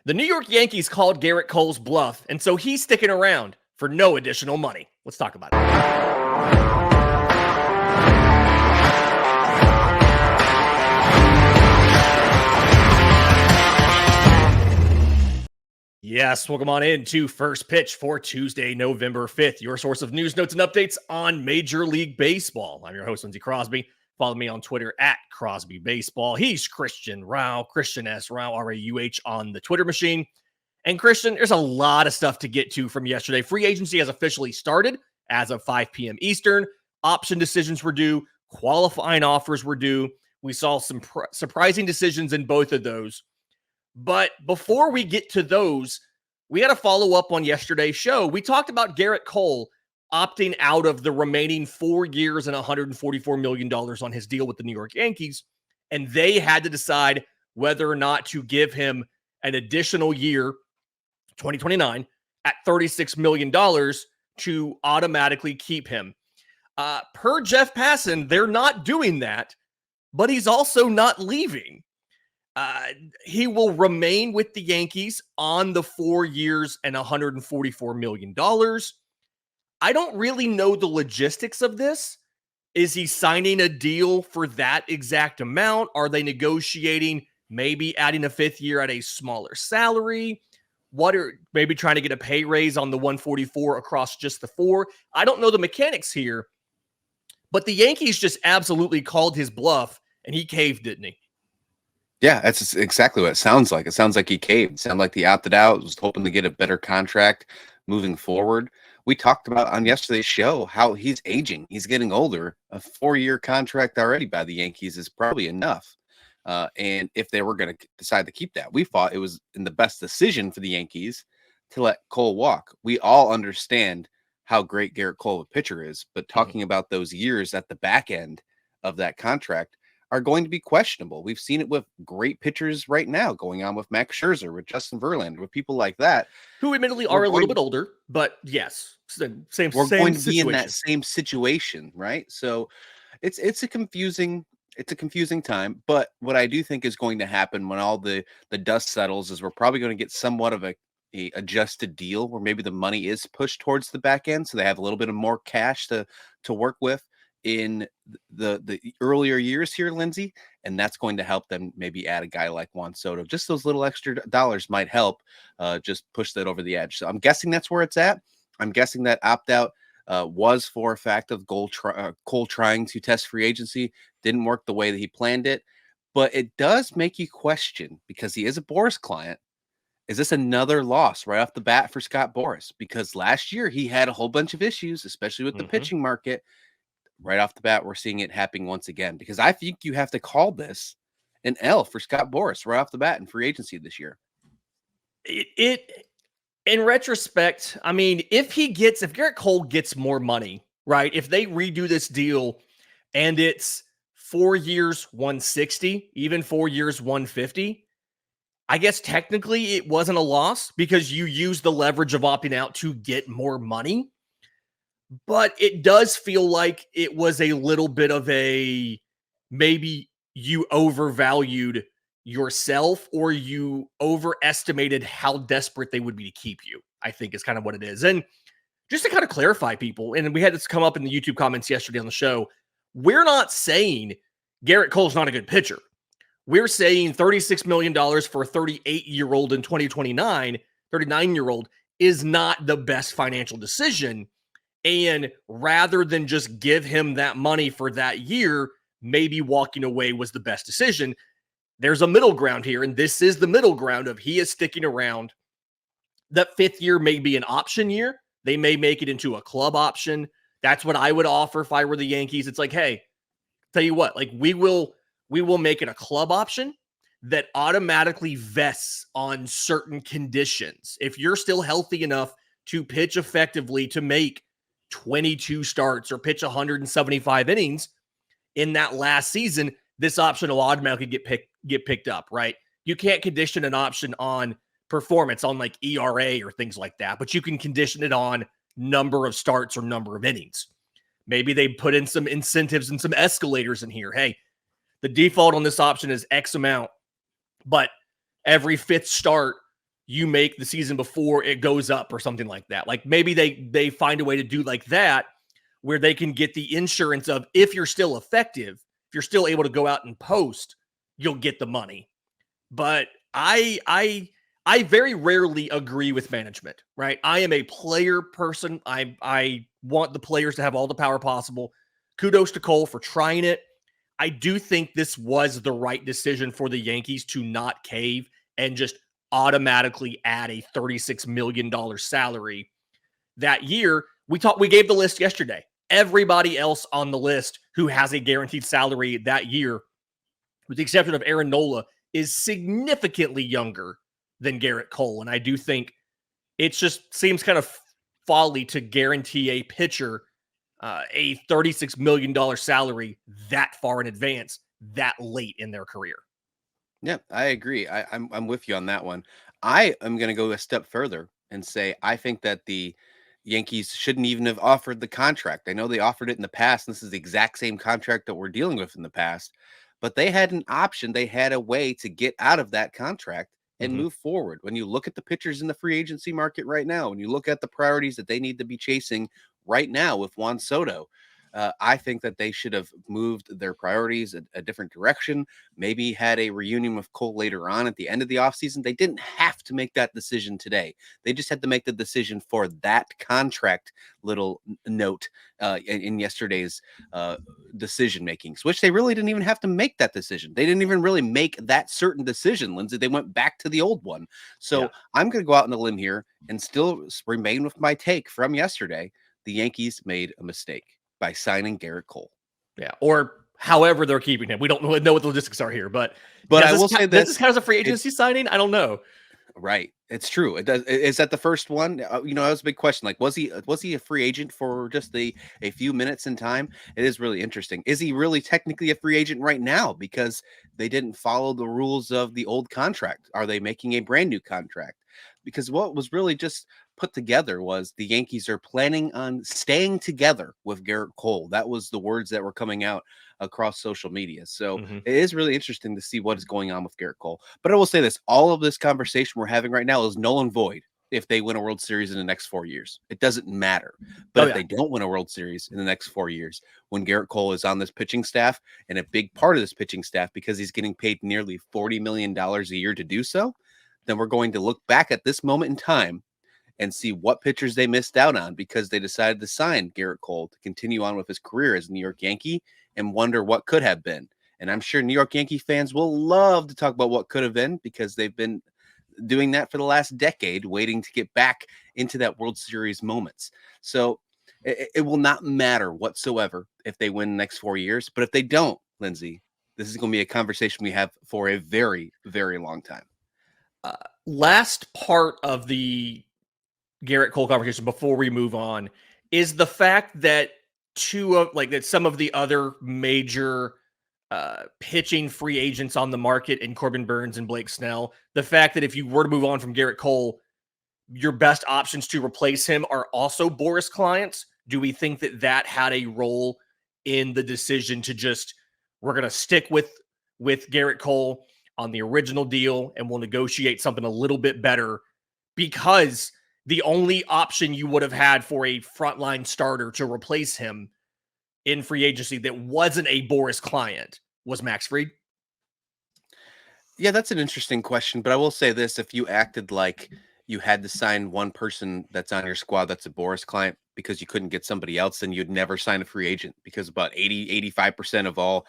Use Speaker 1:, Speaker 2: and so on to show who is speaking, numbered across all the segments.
Speaker 1: The New York Yankees called Gerrit Cole's bluff, and so he's sticking around for no additional money. Let's talk about it. Yes, welcome on in to First Pitch for Tuesday, November 5th, your source of news, notes, and updates on Major League Baseball. I'm your host, Lindsay Crosby. Follow me on Twitter at Crosby Baseball. He's Christian Rauh, Christian S. Rauh, R-A-U-H on the Twitter machine. And Christian, there's a lot of stuff to get to from yesterday. Free agency has officially started as of 5 p.m. Eastern. Option decisions were due. Qualifying offers were due. We saw some surprising decisions in both of those. But before we get to those, we had a follow-up on yesterday's show. We talked about Gerrit Cole opting out of the remaining 4 years and $144 million on his deal with the New York Yankees, and they had to decide whether or not to give him an additional year, 2029, at $36 million to automatically keep him. Per Jeff Passan, they're not doing that, but he's also not leaving. He will remain with the Yankees on the 4 years and $144 million. I don't really know the logistics of this. Is he signing a deal for that exact amount? Are they negotiating maybe adding a fifth year at a smaller salary? What are maybe trying to get a pay raise on the 144 across just the 4? I don't know the mechanics here, but the Yankees just absolutely called his bluff and he caved, didn't he?
Speaker 2: Yeah, that's exactly what it sounds like. It sounds like he caved. It sounded like he opted out, was hoping to get a better contract moving forward. We talked about on yesterday's show how he's aging. He's getting older. A 4-year contract already by the Yankees is probably enough. And if they were going to decide to keep that, we thought it was in the best decision for the Yankees to let Cole walk. We all understand how great Gerrit Cole, a pitcher, is, but talking about those years at the back end of that contract are going to be questionable. We've seen it with great pitchers right now, going on with Max Scherzer, with Justin Verlander, with people like that,
Speaker 1: who admittedly are a little bit older, but yes, same.
Speaker 2: We're going to be
Speaker 1: situation.
Speaker 2: in that same situation, right? So it's a confusing time. But what I do think is going to happen when all the dust settles is we're probably going to get somewhat of a adjusted deal where maybe the money is pushed towards the back end, so they have a little bit of more cash to work with in the earlier years here, Lindsay, and that's going to help them maybe add a guy like Juan Soto. Just those little extra dollars might help just push that over the edge. So I'm guessing that's where it's at. I'm guessing that opt-out was for a fact of Cole trying to test free agency. Didn't work the way that he planned it, but it does make you question, because he is a Boras client. Is this another loss right off the bat for Scott Boras? Because last year he had a whole bunch of issues, especially with the pitching market. Right off the bat, we're seeing it happening once again, because I think you have to call this an L for Scott Boras right off the bat in free agency this year.
Speaker 1: It in retrospect, I mean, if Gerrit Cole gets more money, right? If they redo this deal and it's 4 years, 160, even 4 years, 150, I guess technically it wasn't a loss because you used the leverage of opting out to get more money. But it does feel like it was a little bit of a, maybe you overvalued yourself or you overestimated how desperate they would be to keep you, I think is kind of what it is. And just to kind of clarify people, and we had this come up in the YouTube comments yesterday on the show, we're not saying Gerrit Cole's not a good pitcher. We're saying $36 million for a 38-year-old in 2029, 39-year-old is not the best financial decision. And rather than just give him that money for that year, maybe walking away was the best decision. There's a middle ground here, and this is the middle ground of he is sticking around. That fifth year may be an option year. They may make it into a club option. That's what I would offer if I were the Yankees. It's like, hey, tell you what, like we will make it a club option that automatically vests on certain conditions. If you're still healthy enough to pitch effectively, to make 22 starts or pitch 175 innings in that last season, this option will automatically get picked up, right? You can't condition an option on performance, on like ERA or things like that, but you can condition it on number of starts or number of innings. Maybe they put in some incentives and some escalators in here. Hey, the default on this option is X amount, but every fifth start you make the season before it goes up or something like that. Like maybe they find a way to do like that where they can get the insurance of if you're still effective, if you're still able to go out and post, you'll get the money. But I very rarely agree with management, right? I am a player person. I want the players to have all the power possible. Kudos to Cole for trying it. I do think this was the right decision for the Yankees to not cave and just automatically add a $36 million salary that year. We gave the list yesterday. Everybody else on the list who has a guaranteed salary that year, with the exception of Aaron Nola, is significantly younger than Gerrit Cole. And I do think it just seems kind of folly to guarantee a pitcher a $36 million salary that far in advance, that late in their career.
Speaker 2: Yeah, I agree. I'm with you on that one. I am going to go a step further and say I think that the Yankees shouldn't even have offered the contract. I know they offered it in the past. And this is the exact same contract that we're dealing with in the past, but they had an option. They had a way to get out of that contract and move forward. When you look at the pitchers in the free agency market right now, when you look at the priorities that they need to be chasing right now with Juan Soto, I think that they should have moved their priorities a different direction, maybe had a reunion with Cole later on at the end of the offseason. They didn't have to make that decision today. They just had to make the decision for that contract little note in yesterday's decision makings, which they really didn't even have to make that decision. They didn't even really make that certain decision, Lindsay. They went back to the old one. So I'm going to go out on a limb here and still remain with my take from yesterday. The Yankees made a mistake by signing Gerrit Cole.
Speaker 1: Yeah, or however they're keeping him. We don't know what the logistics are here, but
Speaker 2: I will say
Speaker 1: this is kind of a free agency signing. I don't know.
Speaker 2: Right, it's true. It does. Is that the first one? That was a big question. Like, was he a free agent for just a few minutes in time? It is really interesting. Is he really technically a free agent right now because they didn't follow the rules of the old contract? Are they making a brand new contract? Because what was really just put together was the Yankees are planning on staying together with Gerrit Cole. That was the words that were coming out across social media. So it is really interesting to see what is going on with Gerrit Cole. But I will say this, all of this conversation we're having right now is null and void if they win a World Series in the next 4 years. It doesn't matter. But if they don't win a World Series in the next 4 years, when Gerrit Cole is on this pitching staff and a big part of this pitching staff because he's getting paid nearly $40 million a year to do so, then we're going to look back at this moment in time and see what pitchers they missed out on because they decided to sign Gerrit Cole to continue on with his career as a New York Yankee and wonder what could have been. And I'm sure New York Yankee fans will love to talk about what could have been because they've been doing that for the last decade, waiting to get back into that World Series moments. So it will not matter whatsoever if they win the next 4 years. But if they don't, Lindsay, this is going to be a conversation we have for a very, very long time.
Speaker 1: Last part of the Gerrit Cole conversation before we move on is the fact that some of the other major pitching free agents on the market in Corbin Burnes and Blake Snell, the fact that if you were to move on from Gerrit Cole, your best options to replace him are also Boras clients. Do we think that had a role in the decision to just, we're going to stick with Gerrit Cole on the original deal and we'll negotiate something a little bit better, because the only option you would have had for a frontline starter to replace him in free agency that wasn't a Boras client was Max Fried?
Speaker 2: Yeah, that's an interesting question, but I will say this. If you acted like you had to sign one person that's on your squad that's a Boras client because you couldn't get somebody else, then you'd never sign a free agent because about 85% of all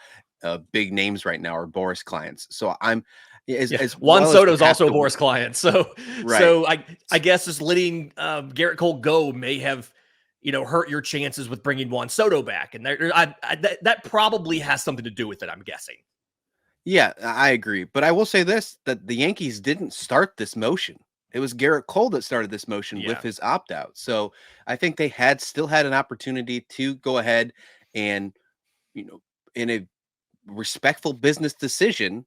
Speaker 2: big names right now are Boras clients. So
Speaker 1: Juan Soto is also a Boras client. So,
Speaker 2: right.
Speaker 1: I guess just letting Gerrit Cole go may have, hurt your chances with bringing Juan Soto back. And that probably has something to do with it, I'm guessing.
Speaker 2: Yeah, I agree. But I will say this, that the Yankees didn't start this motion. It was Gerrit Cole that started this motion with his opt-out. So I think they still had an opportunity to go ahead and, in a respectful business decision,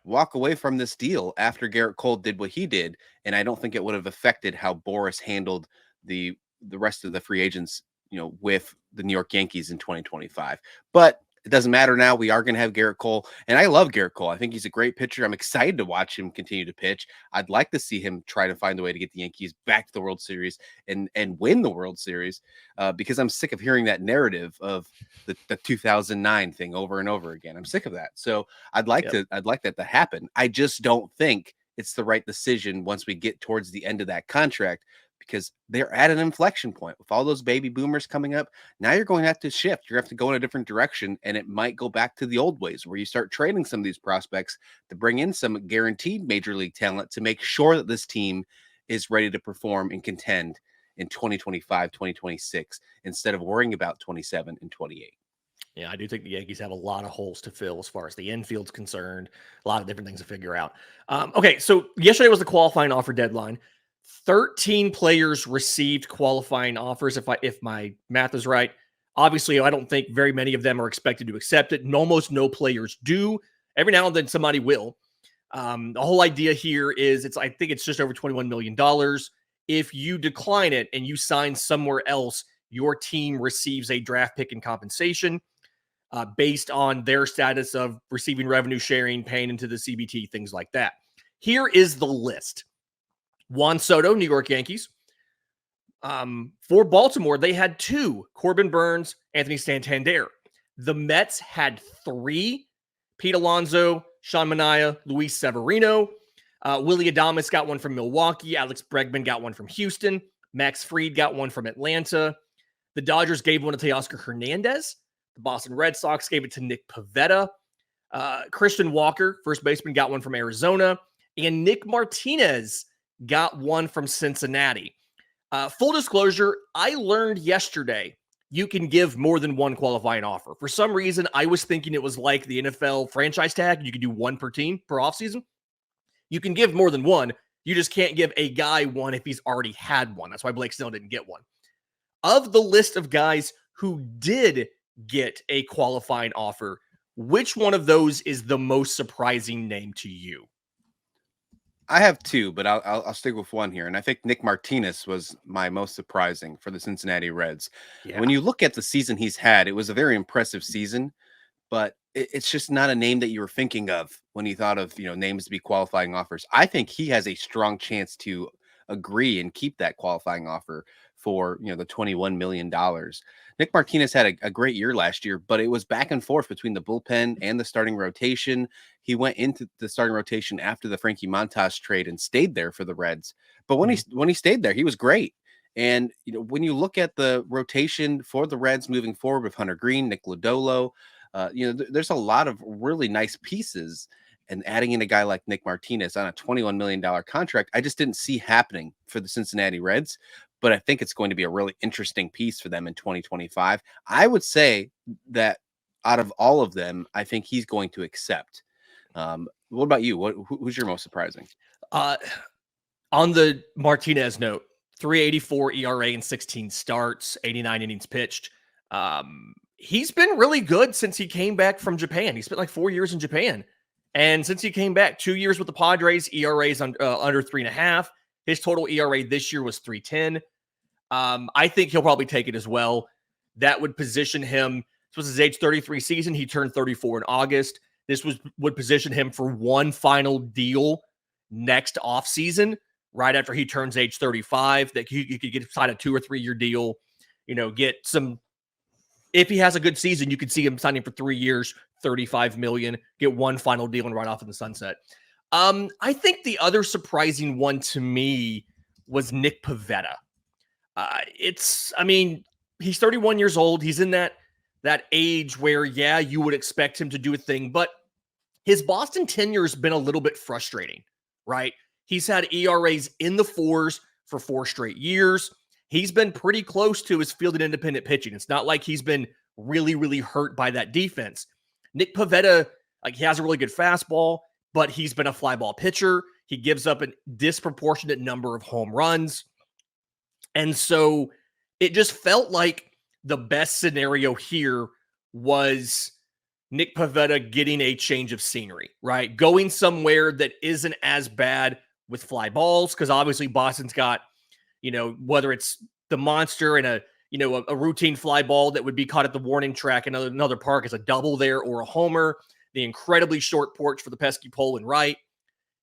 Speaker 2: walk away from this deal after Gerrit Cole did what he did. And I don't think it would have affected how Boras handled the rest of the free agents, with the New York Yankees in 2025. But it doesn't matter now. We are going to have Gerrit Cole, and I love Gerrit Cole. I think he's a great pitcher. I'm excited to watch him continue to pitch. I'd like to see him try to find a way to get the Yankees back to the World Series and win the World Series, because I'm sick of hearing that narrative of the 2009 thing over and over again. I'm sick of that. So I'd like that to happen. I just don't think it's the right decision once we get towards the end of that contract, because they're at an inflection point with all those baby boomers coming up. Now you're going to have to shift. You're going to have to go in a different direction, and it might go back to the old ways where you start trading some of these prospects to bring in some guaranteed major league talent to make sure that this team is ready to perform and contend in 2025, 2026, instead of worrying about 27 and 28.
Speaker 1: Yeah, I do think the Yankees have a lot of holes to fill as far as the infield's concerned. A lot of different things to figure out. Okay, so yesterday was the qualifying offer deadline. 13 players received qualifying offers, if my math is right. Obviously, I don't think very many of them are expected to accept it. And almost no players do. Every now and then somebody will. The whole idea here is I think it's just over $21 million. If you decline it and you sign somewhere else, your team receives a draft pick and compensation based on their status of receiving revenue sharing, paying into the CBT, things like that. Here is the list. Juan Soto, New York Yankees. For Baltimore, they had 2, Corbin Burnes, Anthony Santander. The Mets had 3, Pete Alonso, Sean Manaea, Luis Severino. Willie Adames got one from Milwaukee. Alex Bregman got one from Houston. Max Fried got one from Atlanta. The Dodgers gave one to Teoscar Hernandez. The Boston Red Sox gave it to Nick Pivetta. Christian Walker, first baseman, got one from Arizona. And Nick Martinez got one from Cincinnati. Full disclosure, I learned yesterday you can give more than one qualifying offer. For some reason, I was thinking it was like the NFL franchise tag. You can do one per team per offseason. You can give more than one. You just can't give a guy one if he's already had one. That's why Blake Snell didn't get one. Of the list of guys who did get a qualifying offer, which one of those is the most surprising name to you?
Speaker 2: I have 2, but I'll stick with one here. And I think Nick Martinez was my most surprising for the Cincinnati Reds. Yeah. When you look at the season he's had, it was a very impressive season, but it's just not a name that you were thinking of when you thought of, names to be qualifying offers. I think he has a strong chance to agree and keep that qualifying offer for, the $21 million. Nick Martinez had a great year last year, but it was back and forth between the bullpen and the starting rotation. He went into the starting rotation after the Frankie Montas trade and stayed there for the Reds. But when he stayed there, he was great. And, when you look at the rotation for the Reds moving forward with Hunter Green, Nick Lodolo, there's a lot of really nice pieces, and adding in a guy like Nick Martinez on a $21 million contract, I just didn't see happening for the Cincinnati Reds. But I think it's going to be a really interesting piece for them in 2025. I would say that out of all of them, I think he's going to accept. What about you? Who's your most surprising?
Speaker 1: On the Martinez note, 3.84 ERA in 16 starts, 89 innings pitched. He's been really good since he came back from Japan. He spent like 4 years in Japan. And since he came back, 2 years with the Padres, ERA's under 3.5. His total ERA this year was 3.10. I think he'll probably take it as well. That would position him. This was his age 33 season. He turned 34 in August. This would position him for one final deal next offseason, right after he turns age 35, that he could get signed a 2 or 3 year deal, get some. If he has a good season, you could see him signing for 3 years, $35 million, get one final deal and ride off in the sunset. I think the other surprising one to me was Nick Pivetta. He's 31 years old. He's in that age where, you would expect him to do a thing, but his Boston tenure has been a little bit frustrating, right? He's had ERAs in the 4s for 4 straight years. He's been pretty close to his field and independent pitching. It's not like he's been really, really hurt by that defense. Nick Pivetta, he has a really good fastball, but he's been a fly ball pitcher. He gives up a disproportionate number of home runs. And so it just felt like the best scenario here was Nick Pivetta getting a change of scenery, right? Going somewhere that isn't as bad with fly balls, because obviously Boston's got, whether it's the monster and a routine fly ball that would be caught at the warning track in another park as a double there or a homer. The incredibly short porch for the pesky pole and right.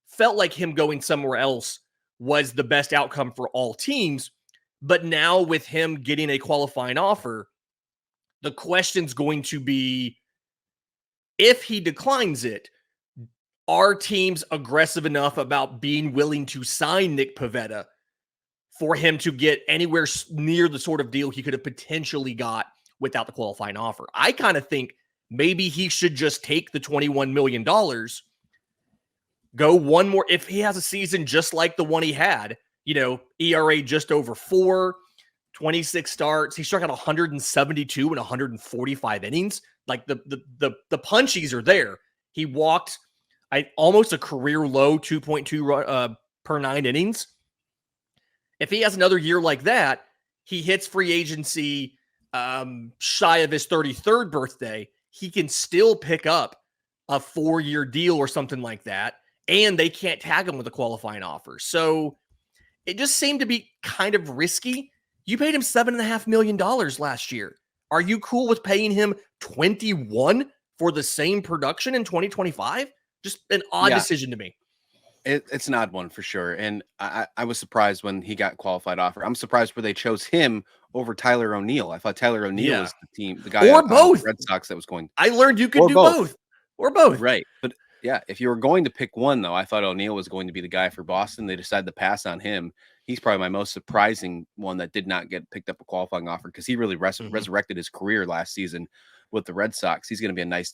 Speaker 1: Felt like him going somewhere else was the best outcome for all teams. But now with him getting a qualifying offer, the question's going to be, if he declines it, are teams aggressive enough about being willing to sign Nick Pivetta for him to get anywhere near the sort of deal he could have potentially got without the qualifying offer? I kind of think maybe he should just take the $21 million, go one more. If he has a season just like the one he had, ERA just over 4, 26 starts. He struck out 172 in 145 innings. Like the punchies are there. He walked almost a career low 2.2 per 9 innings. If he has another year like that, he hits free agency shy of his 33rd birthday. He can still pick up a 4-year deal or something like that, and they can't tag him with a qualifying offer. So it just seemed to be kind of risky. You paid him $7.5 million last year. Are you cool with paying him 21 for the same production in 2025? Just an odd decision to me.
Speaker 2: It's an odd one for sure. And I was surprised when he got qualified offer. I'm surprised where they chose him over Tyler O'Neill. I thought Tyler O'Neill was the guy
Speaker 1: or
Speaker 2: on
Speaker 1: both.
Speaker 2: the Red Sox that was going.
Speaker 1: I learned you could do both. Or both.
Speaker 2: Right. But yeah, if you were going to pick one, though, I thought O'Neill was going to be the guy for Boston. They decided to pass on him. He's probably my most surprising one that did not get picked up a qualifying offer, because he really resurrected his career last season with the Red Sox. He's going to be a nice,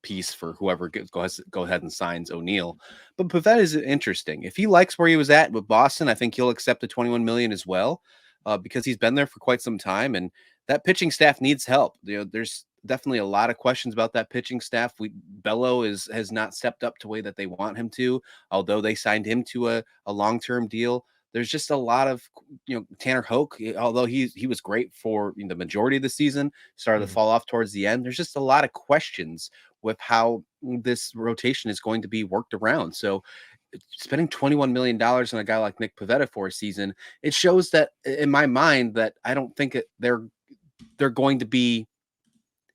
Speaker 2: piece for whoever go ahead and signs O'Neill. But Pivetta is interesting. If he likes where he was at with Boston, I think he'll accept the $21 million as well, because he's been there for quite some time, and that pitching staff needs help. There's definitely a lot of questions about that pitching staff. Bello has not stepped up to the way that they want him to, although they signed him to a long-term deal. There's just a lot of, Tanner Hoke, although he was great for the majority of the season, started to fall off towards the end. There's just a lot of questions with how this rotation is going to be worked around. So spending $21 million on a guy like Nick Pivetta for a season, it shows that in my mind that I don't think they're going to be,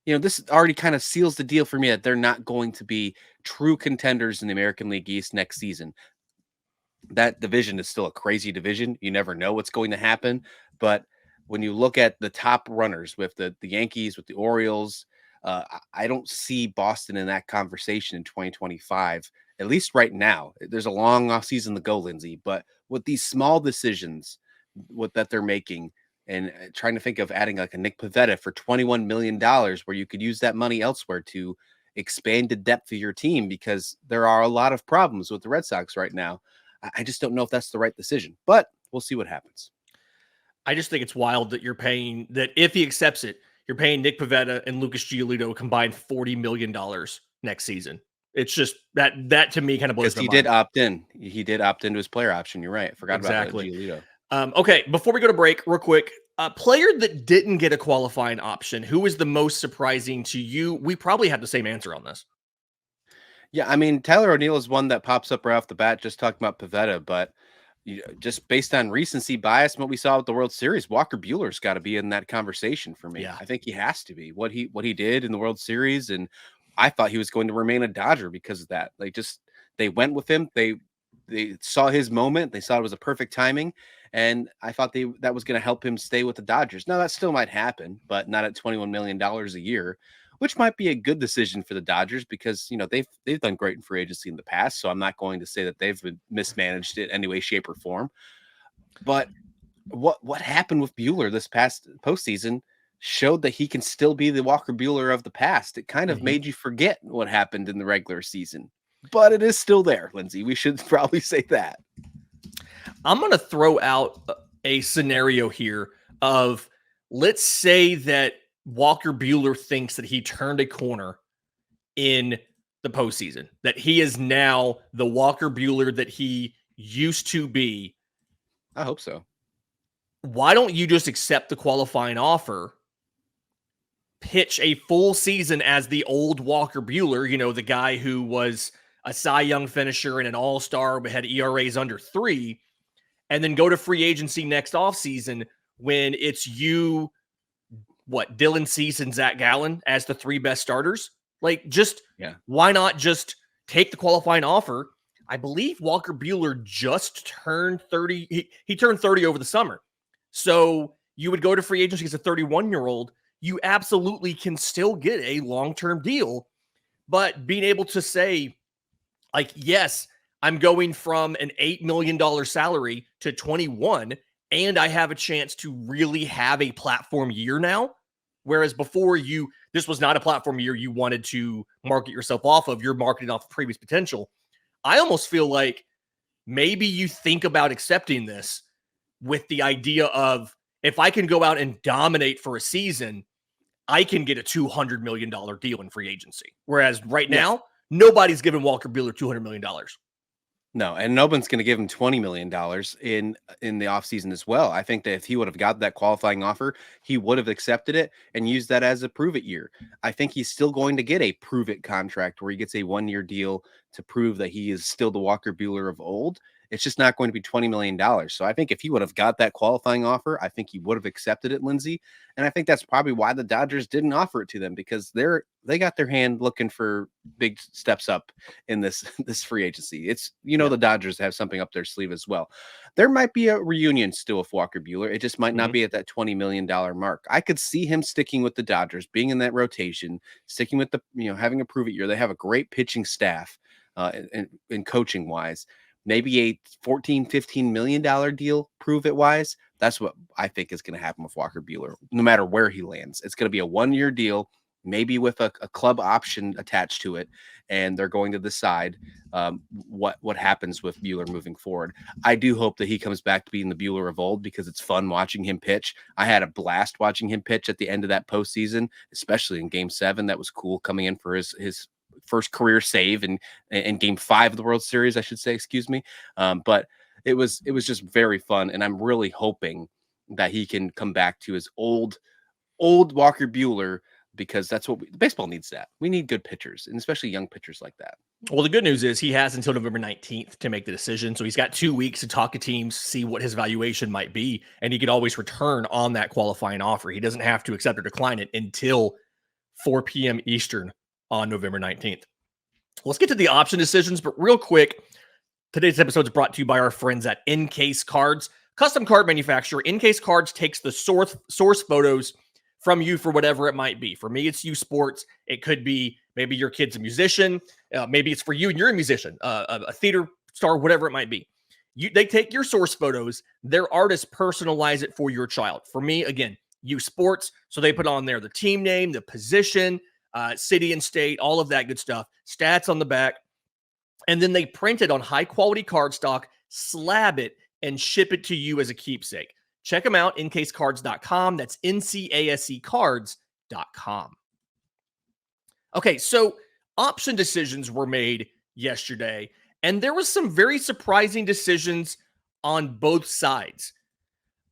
Speaker 2: this already kind of seals the deal for me that they're not going to be true contenders in the American League East next season. That division is still a crazy division. You never know what's going to happen. But when you look at the top runners with the Yankees, with the Orioles, I don't see Boston in that conversation in 2025, at least right now. There's a long off season to go, Lindsay, but with these small decisions that they're making, and trying to think of adding like a Nick Pivetta for $21 million, where you could use that money elsewhere to expand the depth of your team, because there are a lot of problems with the Red Sox right now. I just don't know if that's the right decision, but we'll see what happens.
Speaker 1: I just think it's wild that if he accepts it, you're paying Nick Pivetta and Lucas Giolito combined $40 million next season. It's just that to me kind of blows my mind.
Speaker 2: He did opt in. He did opt into his player option. You're right. I forgot about Giolito.
Speaker 1: Okay, before we go to break, real quick, a player that didn't get a qualifying option, who was the most surprising to you? We probably had the same answer on this.
Speaker 2: Yeah, I mean, Tyler O'Neill is one that pops up right off the bat, just talking about Pivetta, but just based on recency bias and what we saw with the World Series, Walker Buehler's got to be in that conversation for me. Yeah. I think he has to be. What he did in the World Series, and I thought he was going to remain a Dodger because of that. They went with him. They saw his moment. They saw it was a perfect timing, and I thought that was going to help him stay with the Dodgers. Now that still might happen, but not at $21 million a year, which might be a good decision for the Dodgers, because they've done great in free agency in the past. So I'm not going to say that they've been mismanaged in any way, shape, or form. But what happened with Buehler this past postseason showed that he can still be the Walker Buehler of the past. It kind of made you forget what happened in the regular season, but it is still there, Lindsay. We should probably say that.
Speaker 1: I'm going to throw out a scenario here of, let's say that Walker Buehler thinks that he turned a corner in the postseason, that he is now the Walker Buehler that he used to be.
Speaker 2: I hope so.
Speaker 1: Why don't you just accept the qualifying offer, pitch a full season as the old Walker Buehler, the guy who was a Cy Young finisher and an all-star but had ERAs under 3, and then go to free agency next offseason when it's you Dylan Cease and Zach Gallen as the 3 best starters. Like, just
Speaker 2: Yeah.
Speaker 1: why not just take the qualifying offer? I believe Walker Buehler just turned 30. He turned 30 over the summer. So you would go to free agency as a 31-year-old. You absolutely can still get a long-term deal. But being able to say, like, yes, I'm going from an $8 million salary to 21, and I have a chance to really have a platform year now. Whereas before, this was not a platform year you wanted to market yourself off of. You're marketing off previous potential. I almost feel like maybe you think about accepting this with the idea of, if I can go out and dominate for a season, I can get a $200 million deal in free agency. Whereas right now, nobody's giving Walker Buehler $200 million.
Speaker 2: No, and no one's going to give him $20 million in the offseason as well. I think that if he would have got that qualifying offer, he would have accepted it and used that as a prove it year. I think he's still going to get a prove it contract where he gets a 1-year deal to prove that he is still the Walker Buehler of old. It's just not going to be $20 million. So I think if he would have got that qualifying offer, I think he would have accepted it, Lindsay. And I think that's probably why the Dodgers didn't offer it to them, because they got their hand looking for big steps up in this free agency. It's, the Dodgers have something up their sleeve as well. There might be a reunion still with Walker Buehler. It just might not be at that $20 million mark. I could see him sticking with the Dodgers, being in that rotation, sticking with having a prove it year. They have a great pitching staff and coaching wise. Maybe a $14-15 million deal, prove it wise. That's what I think is going to happen with Walker Buehler, no matter where he lands. It's going to be a 1-year deal, maybe with a club option attached to it, and they're going to decide what happens with Buehler moving forward. I do hope that he comes back to being the Buehler of old, because it's fun watching him pitch. I had a blast watching him pitch at the end of that postseason, especially in Game 7. That was cool, coming in for his first career save in Game 5 of the World Series, I should say, excuse me. But it was just very fun, and I'm really hoping that he can come back to his old Walker Buehler, because that's what baseball needs. That we need good pitchers, and especially young pitchers like that.
Speaker 1: Well, the good news is he has until November 19th to make the decision. So he's got 2 weeks to talk to teams, see what his valuation might be, and he could always return on that qualifying offer. He doesn't have to accept or decline it until 4 p.m. Eastern on November 19th. Let's get to the option decisions, but real quick, today's episode is brought to you by our friends at Encase Cards, custom card manufacturer. Encase Cards takes the source photos from you for whatever it might be. For me, it's U Sports. It could be maybe your kid's a musician. Maybe it's for you and you're a musician, a theater star, whatever it might be. They take your source photos, their artists personalize it for your child. For me, again, U Sports. So they put on there the team name, the position, city and state, all of that good stuff, stats on the back. And then they print it on high quality cardstock, slab it, and ship it to you as a keepsake. Check them out, ncasecards.com. That's ncasecards.com. Okay, so option decisions were made yesterday, and there was some very surprising decisions on both sides.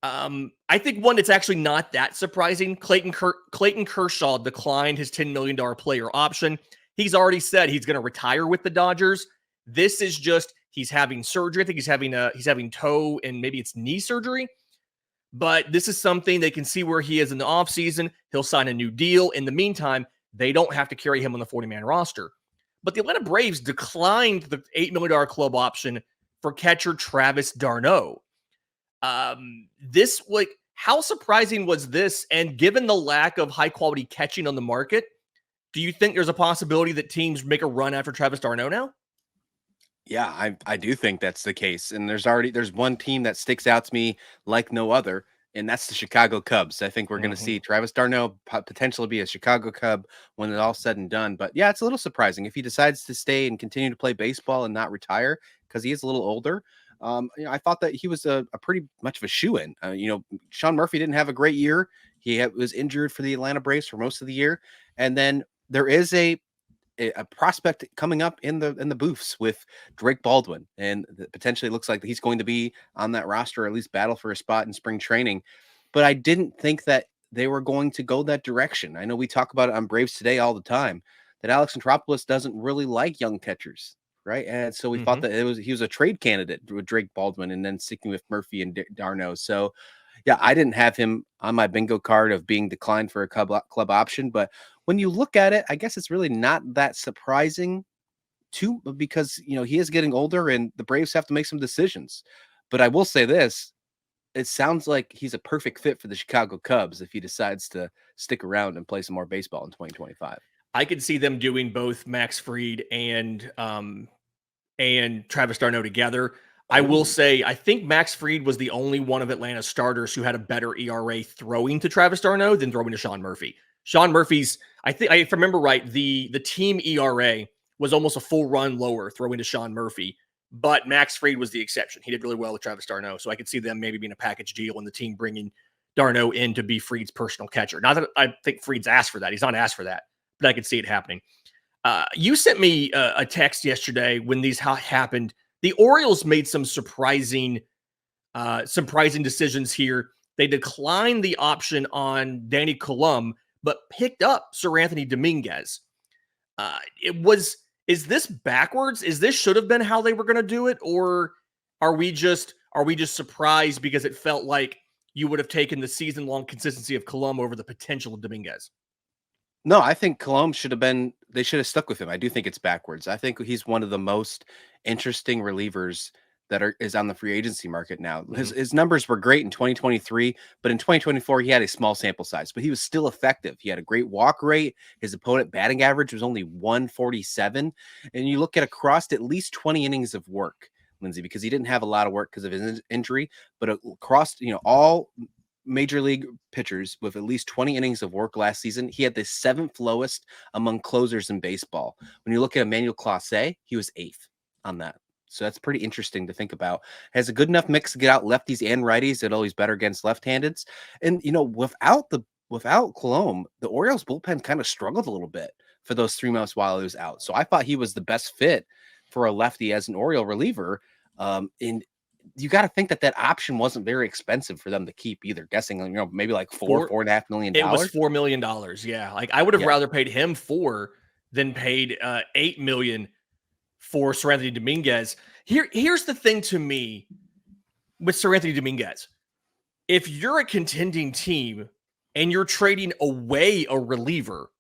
Speaker 1: I think one that's actually not that surprising. Clayton Kershaw declined his $10 million player option. He's already said he's going to retire with the Dodgers. This is just, he's having surgery. I think he's having toe and maybe it's knee surgery. But this is something they can see where he is in the offseason. He'll sign a new deal. In the meantime, they don't have to carry him on the 40-man roster. But the Atlanta Braves declined the $8 million club option for catcher Travis d'Arnaud. How surprising was this? And given the lack of high-quality catching on the market, do you think there's a possibility that teams make a run after Travis d'Arnaud now?
Speaker 2: Yeah, I do think that's the case. And there's one team that sticks out to me like no other, and that's the Chicago Cubs. I think we're going to see Travis d'Arnaud potentially be a Chicago Cub when it's all said and done. But yeah, it's a little surprising if he decides to stay and continue to play baseball and not retire, because he is a little older. I thought that he was a pretty much of a shoo-in. Sean Murphy didn't have a great year. He was injured for the Atlanta Braves for most of the year. And then there is a prospect coming up in the booths with Drake Baldwin, and potentially looks like he's going to be on that roster, or at least battle for a spot in spring training. But I didn't think that they were going to go that direction. I know we talk about it on Braves Today all the time, that Alex Anthopoulos doesn't really like young catchers, right? And so we thought that he was a trade candidate with Drake Baldwin, and then sticking with Murphy and d'Arnaud. So Yeah, I didn't have him on my bingo card of being declined for a club option, but when you look at it, I guess it's really not that surprising too, because he is getting older and the Braves have to make some decisions. But I will say this, it sounds like he's a perfect fit for the Chicago Cubs if he decides to stick around and play some more baseball in 2025.
Speaker 1: I could see them doing both Max Fried and Travis d'Arnaud together. I will
Speaker 2: Oh,
Speaker 1: say, I think Max Fried was the only one of Atlanta's starters who had a better ERA throwing to Travis d'Arnaud than throwing to Sean Murphy. Sean Murphy's, I think, if I remember right, the team ERA was almost a full run lower throwing to Sean Murphy, but Max Fried was the exception. He did really well with Travis d'Arnaud, so I could see them maybe being a package deal and the team bringing d'Arnaud in to be Fried's personal catcher. Not that I think Fried's asked for that. He's not asked for that, but I could see it happening. You sent me a text yesterday when these happened. The Orioles made some surprising decisions here. They declined the option on Danny Colum, but picked up Sir Anthony Dominguez. Is this backwards? Is this should have been how they were going to do it, or are we just surprised because it felt like you would have taken the season long consistency of Colum over the potential of Dominguez?
Speaker 2: no, I think Colomb they should have stuck with him. I do think it's backwards. I think he's one of the most interesting relievers is on the free agency market now.
Speaker 1: Mhm.
Speaker 2: His numbers were great in 2023, but in 2024 he had a small sample size, but he was still effective. He had a great walk rate. His opponent batting average was only 147, and you look at least 20 innings of work, Lindsay, because he didn't have a lot of work because of his injury, but across all major league pitchers with at least 20 innings of work last season, he had the seventh lowest among closers in baseball. When you look at Emmanuel Clase, he was eighth on that. So that's pretty interesting to think about. Has a good enough mix to get out lefties and righties, and always better against left-handeds. And without Colomb, the Orioles bullpen kind of struggled a little bit for those 3 months while he was out. So I thought he was the best fit for a lefty as an Oriole reliever. And you got to think that option wasn't very expensive for them to keep either. Guessing, maybe like $4.5 million.
Speaker 1: It was $4 million. Yeah. Like I would have rather paid him 4 than paid $8 million for Sir Anthony Dominguez. Here's the thing to me with Sir Anthony Dominguez. If you're a contending team and you're trading away a reliever,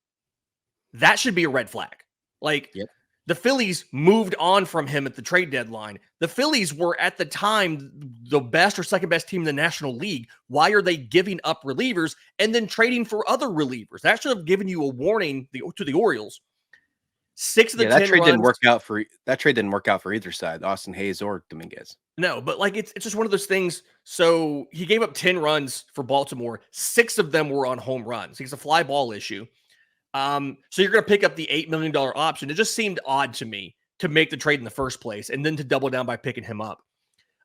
Speaker 1: that should be a red flag. Like,
Speaker 2: Yep.
Speaker 1: The Phillies moved on from him at the trade deadline. The Phillies were at the time the best or second best team in the National League. Why are they giving up relievers and then trading for other relievers? That should have given you a warning to the Orioles. 6 of the 10
Speaker 2: that trade
Speaker 1: runs.
Speaker 2: didn't work out for either side, Austin Hayes or Dominguez.
Speaker 1: No, but like it's just one of those things. So he gave up 10 runs for Baltimore. 6 of them were on home runs. He's a fly ball issue. So you're going to pick up the $8 million option. It just seemed odd to me to make the trade in the first place and then to double down by picking him up.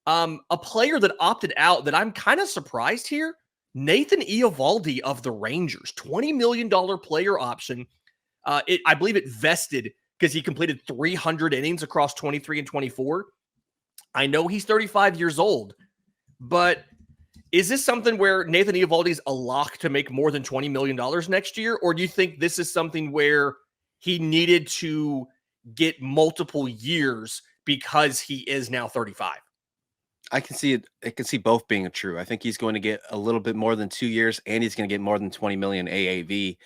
Speaker 1: A player that opted out that I'm kind of surprised here, Nathan Eovaldi of the Rangers, $20 million player option. I believe it vested because he completed 300 innings across 23 and 24. I know he's 35 years old, but is this something where Nathan Eovaldi's a lock to make more than $20 million next year? Or do you think this is something where he needed to get multiple years because he is now 35?
Speaker 2: I can see it. I can see both being true. I think he's going to get a little bit more than 2 years, and he's going to get more than 20 million AAV.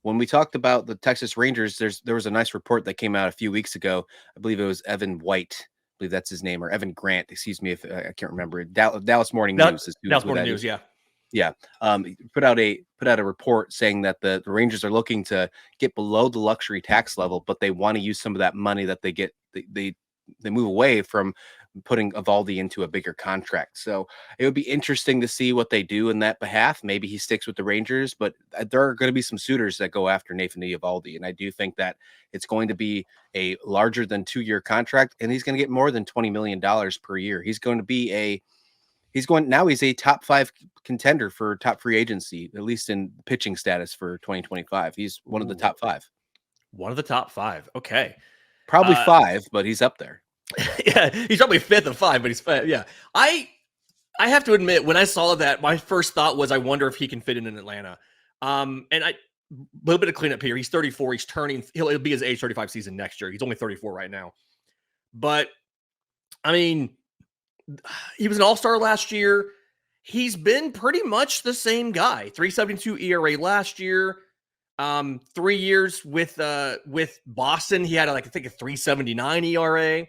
Speaker 2: When we talked about the Texas Rangers, there was a nice report that came out a few weeks ago. I believe it was Evan White. I believe that's his name, or Evan Grant. Excuse me if I can't remember. Dallas Morning News is
Speaker 1: Dallas Morning News. Yeah.
Speaker 2: Yeah. Put out a report saying that the Rangers are looking to get below the luxury tax level, but they want to use some of that money that they get. They move away from putting Eovaldi into a bigger contract. So it would be interesting to see what they do in that behalf. Maybe he sticks with the Rangers, but there are going to be some suitors that go after Nathan Eovaldi. And I do think that it's going to be a larger than 2-year contract, and he's going to get more than $20 million per year. He's a top 5 contender for top free agency, at least in pitching status for 2025. He's one of the top 5.
Speaker 1: One of the top 5. Okay.
Speaker 2: Probably 5, but he's up there.
Speaker 1: Yeah, he's probably 5th of 5, but he's 5. Yeah. I have to admit, when I saw that, my first thought was, I wonder if he can fit in Atlanta. And a little bit of cleanup here. He's 34. He'll be his age 35 season next year. He's only 34 right now. But I mean, he was an all-star last year. he's been pretty much the same guy. 3.72 ERA last year. 3 years with Boston, he had I think a 3.79 ERA.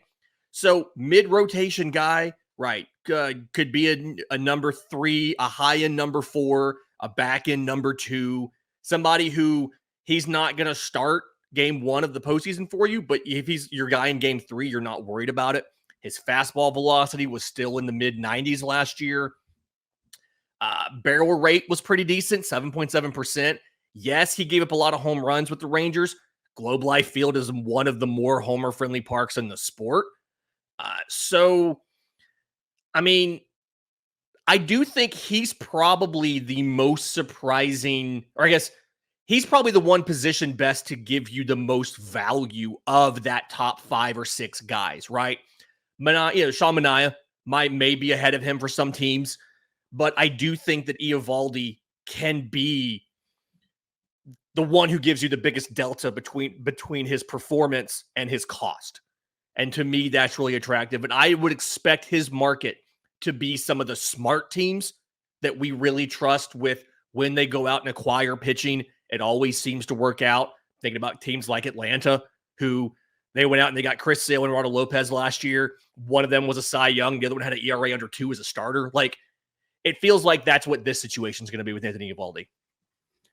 Speaker 1: So mid-rotation guy, right? Could be a number 3, a high-end number 4, a back-end number 2, somebody who he's not going to start game 1 of the postseason for you, but if he's your guy in game 3, you're not worried about it. His fastball velocity was still in the mid-90s last year. Barrel rate was pretty decent, 7.7%. Yes, he gave up a lot of home runs with the Rangers. Globe Life Field is one of the more homer-friendly parks in the sport. So, I mean, I do think he's probably the most surprising, or I guess he's probably the one position best to give you the most value of that top 5 or 6 guys, right? Sean Manaea may be ahead of him for some teams, but I do think that Eovaldi can be the one who gives you the biggest delta between his performance and his cost. And to me, that's really attractive. And I would expect his market to be some of the smart teams that we really trust with when they go out and acquire pitching. It always seems to work out. Thinking about teams like Atlanta, who they went out and they got Chris Sale and Eduardo Lopez last year. One of them was a Cy Young. The other one had an ERA under 2 as a starter. Like, it feels like that's what this situation is going to be with Anthony Eovaldi.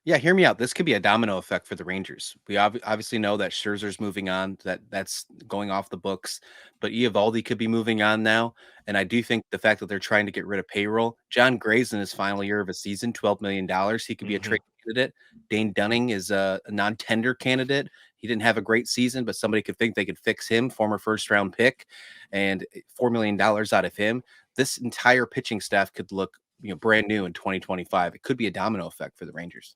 Speaker 2: Yeah, hear me out. This could be a domino effect for the Rangers. We obviously know that Scherzer's moving on, that's going off the books, but Eovaldi could be moving on now. And I do think the fact that they're trying to get rid of payroll, John Gray's in his final year of a season, $12 million. He could be a trade candidate. Dane Dunning is a non-tender candidate. He didn't have a great season, but somebody could think they could fix him, former first-round pick, and $4 million out of him. This entire pitching staff could look brand new in 2025. It could be a domino effect for the Rangers.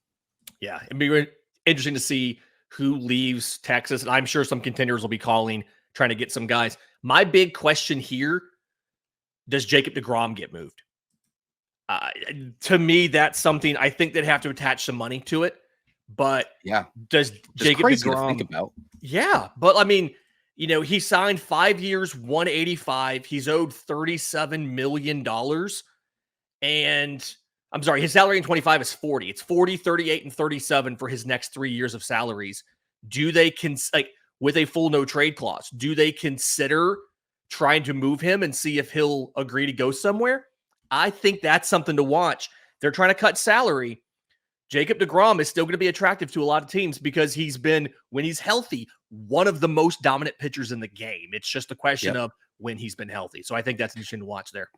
Speaker 1: Yeah, it'd be interesting to see who leaves Texas. And I'm sure some contenders will be calling, trying to get some guys. My big question here, does Jacob deGrom get moved? To me, that's something I think they'd have to attach some money to it. But
Speaker 2: yeah,
Speaker 1: does Jacob deGrom
Speaker 2: think about?
Speaker 1: Yeah, but I mean, he signed 5 years, 185. He's owed $37 million. And I'm sorry, his salary in 25 is 40. It's 40, 38, and 37 for his next 3 years of salaries. Do they with a full no trade clause, do they consider trying to move him and see if he'll agree to go somewhere? I think that's something to watch. They're trying to cut salary. Jacob deGrom is still going to be attractive to a lot of teams because he's been, when he's healthy, one of the most dominant pitchers in the game. It's just a question of when he's been healthy. So I think that's interesting to watch there.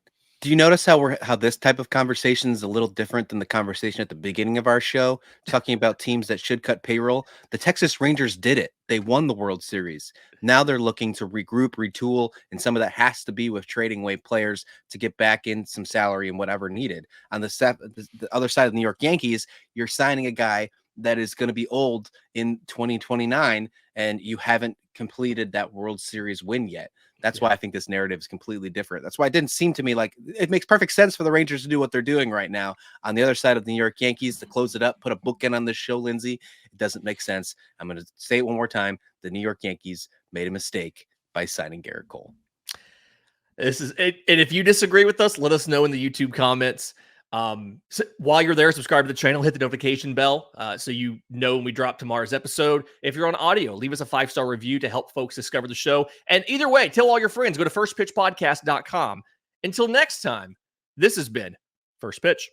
Speaker 2: Do you notice how this type of conversation is a little different than the conversation at the beginning of our show, talking about teams that should cut payroll? The Texas Rangers did it. They won the World Series. Now they're looking to regroup, retool, and some of that has to be with trading away players to get back in some salary and whatever needed. On the other side of the New York Yankees, you're signing a guy that is going to be old in 2029, and you haven't completed that World Series win yet. That's why I think this narrative is completely different. That's why it didn't seem to me like it makes perfect sense for the Rangers to do what they're doing right now. On the other side of the New York Yankees, to close it up, put a bookend on this show, Lindsay, it doesn't make sense. I'm going to say it one more time. The New York Yankees made a mistake by signing Gerrit Cole.
Speaker 1: This is it. And if you disagree with us, let us know in the YouTube comments. So while you're there, subscribe to the channel, hit the notification bell so you know when we drop tomorrow's episode. If you're on audio, leave us a 5-star review to help folks discover the show. And either way, tell all your friends. Go to firstpitchpodcast.com. Until next time, this has been First Pitch.